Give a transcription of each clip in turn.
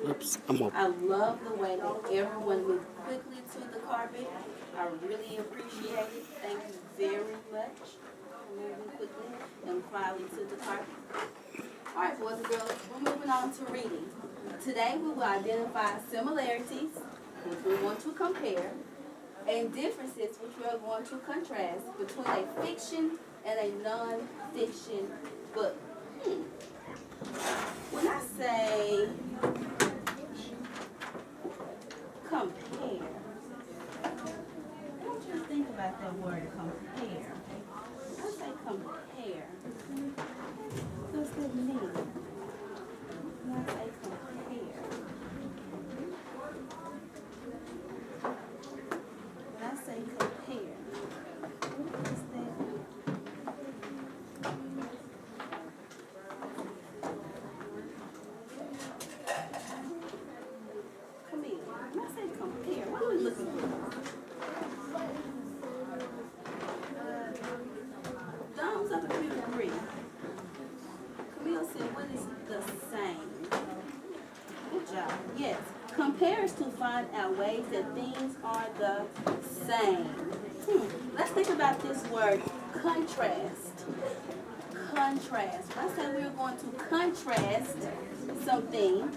Oops, I'm up. I love the way that everyone moved quickly to the carpet. I really appreciate it. Thank you very much for moving quickly and quietly to the carpet. All right, boys and girls, we're moving on to reading. Today we will identify similarities, which we want to compare, and differences, which we are going to contrast between a fiction and a non-fiction book. When I say compare, I want you to think about that word compare. I say compare. What does that mean? When I say compare. When I say compare, what does that mean? Camille, when I say compare, what are we looking for? Thumbs up if you agree. Camille said, what is the same? Good job. Yes. Compares to find out ways that things are the same. Let's think about this word, contrast. Contrast. When I say we're going to contrast some things,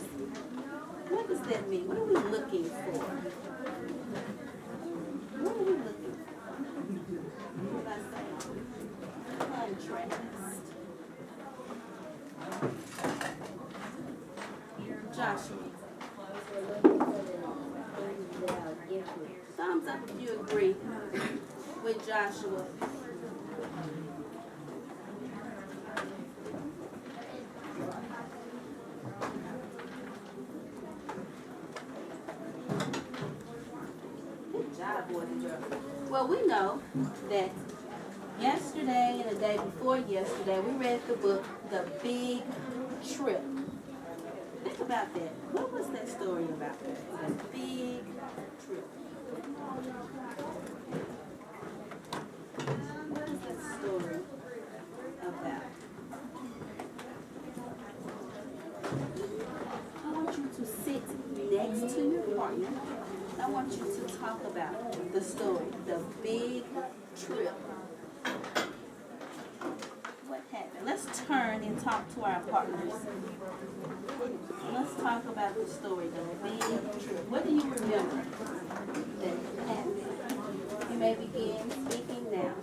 what does that mean? What are we looking for? What are we looking for? What I say? Contrast. Joshua. Thumbs up if you agree with Joshua. Good job, boys and girls. Well, we know that yesterday and the day before yesterday, we read the book, The Big Trip. Think about that. What was that story about? The Big Trip. What is that story about? I want you to sit next to your partner. I want you to talk about the story, The Big Trip. What happened? Let's turn and talk to our partners. Let's talk about the story, The Big Trip. What do you remember that happened? You may begin speaking now.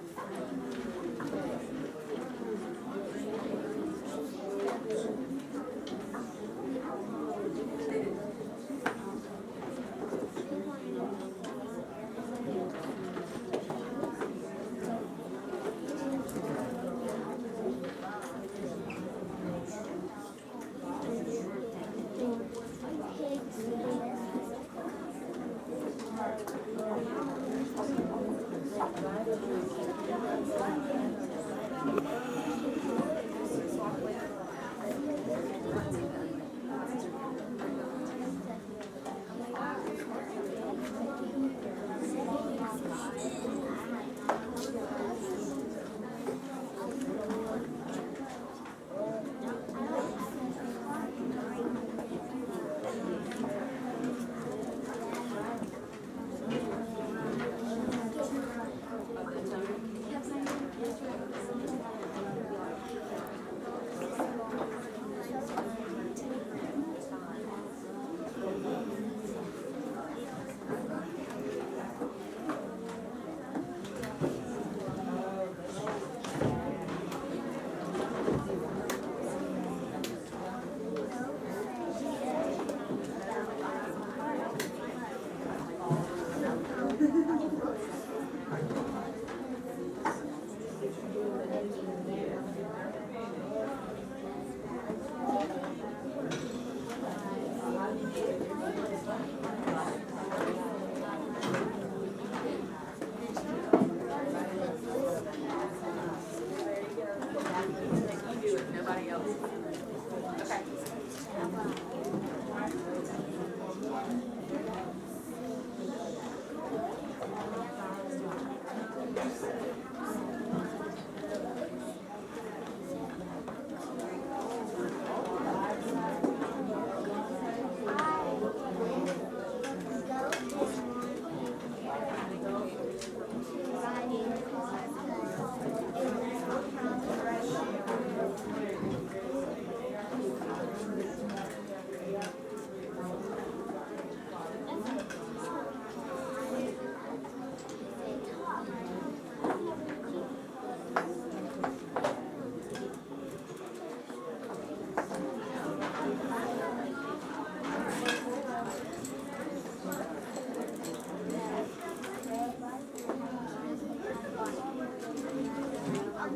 All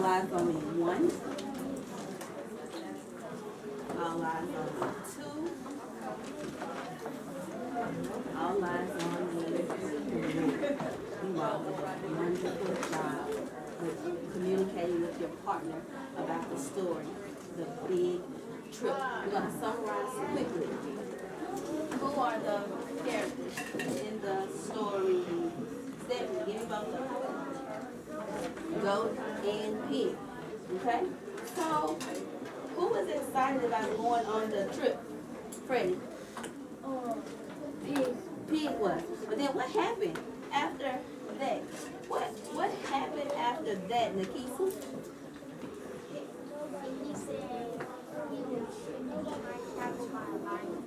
eyes on one. All eyes on two. All eyes on three. You all did a wonderful job with communicating with your partner about the story, the big trip. We're going to summarize quickly. Who are the characters in the story? Stephanie, give me both of them. Goat and pig. Okay? So, who was excited about going on the trip? Freddie? Pig. Pig was. But then what happened after that? What happened after that, Nikisa? He said he was traveled by a lion.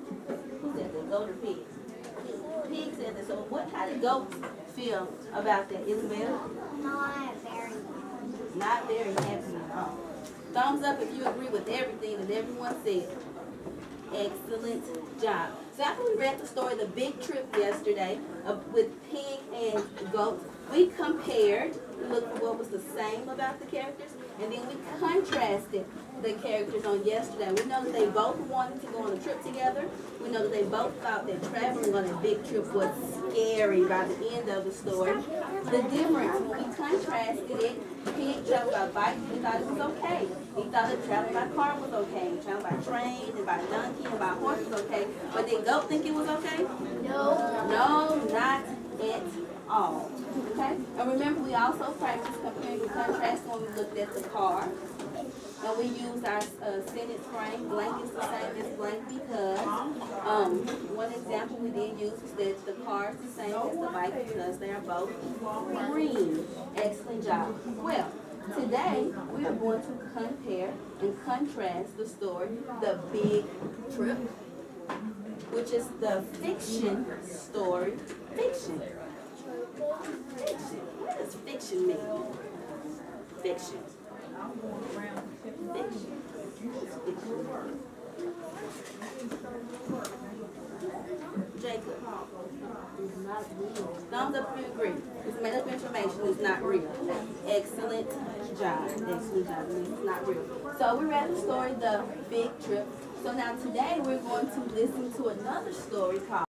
Who said that? Goat or pig? Pig said that. So how did goat feel about that, Isabel? Not very happy at all. Thumbs up if you agree with everything that everyone said. Excellent job. So after we read the story, The Big Trip, yesterday, with pig and goat, we compared, we looked for what was the same about the characters, and then we contrasted the characters on yesterday. We know that they both wanted to go on a trip together. We know that they both thought that traveling on a big trip was scary by the end of the story. The difference, when we contrasted it, pig traveled by bike, he thought it was okay. He thought that traveling by car was okay. Traveling by train and by donkey and by horse was okay. But did goat think it was okay? No. No, not at all. Okay? And remember, we also practiced comparing and contrasting when we looked at the car. And we used our sentence frame. Blank is the same as blank because one example we did use was that the car is the same as the bike because they are both green. Excellent job. Well, today we are going to compare and contrast the story, The Big Trip, which is the fiction story. Fiction. Fiction. What does fiction mean? Fiction. Fiction. Jacob. Thumbs up if you agree. It's made up information. It's not real. Excellent job. Excellent job. It's not real. So we read the story, The Big Trip. So now today we're going to listen to another story called